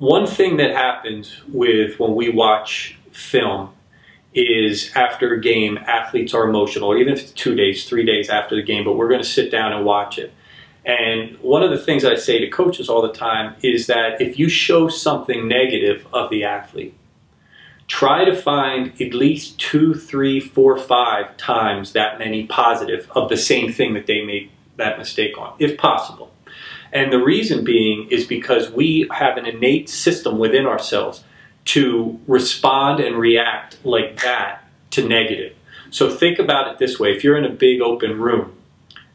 One thing that happens when we watch film is after a game, athletes are emotional, or even if it's 2 days, 3 days after the game, but we're going to sit down and watch it. And one of the things I say to coaches all the time is that if you show something negative of the athlete, try to find at least 2, 3, 4, 5 times that many positive of the same thing that they made that mistake on, if possible. And the reason being is because we have an innate system within ourselves to respond and react like that to negative. So think about it this way. If you're in a big open room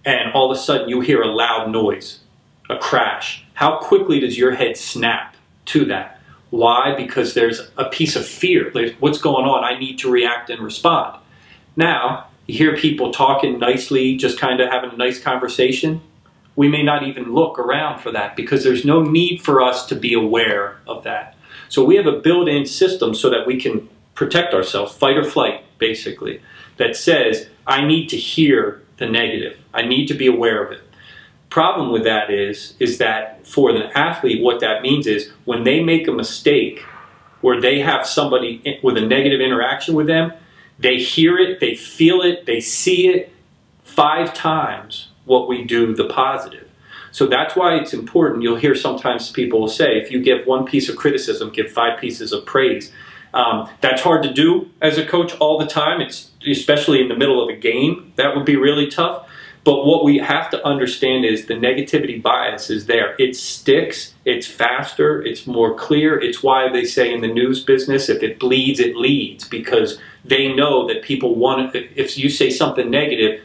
and all of a sudden you hear a loud noise, a crash, how quickly does your head snap to that? Why? Because there's a piece of fear. Like, what's going on? I need to react and respond. Now, you hear people talking nicely, just kind of having a nice conversation. We may not even look around for that because there's no need for us to be aware of that. So we have a built-in system so that we can protect ourselves, fight or flight, basically, that says, I need to hear the negative. I need to be aware of it. Problem with that is that for the athlete, what that means is when they make a mistake where they have somebody with a negative interaction with them, they hear it, they feel it, they see it 5 times what we do the positive. So that's why it's important. You'll hear sometimes people will say, if you give 1 piece of criticism, give 5 pieces of praise. That's hard to do as a coach all the time. It's especially in the middle of a game. That would be really tough. But what we have to understand is the negativity bias is there. It sticks, it's faster, it's more clear. It's why they say in the news business, if it bleeds, it leads, because they know that people want it. If you say something negative,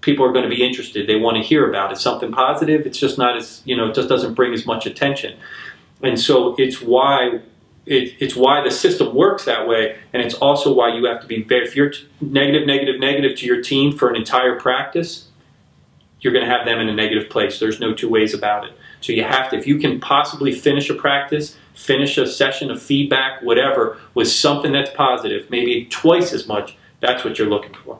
people are going to be interested. They want to hear about it. Something positive, it's just not as, it just doesn't bring as much attention. And so it's why the system works that way, and it's also why you have to be very, if you're negative to your team for an entire practice, you're going to have them in a negative place. There's no 2 ways about it. So you have to, if you can possibly finish a practice, finish a session of feedback, whatever, with something that's positive, maybe twice as much, that's what you're looking for.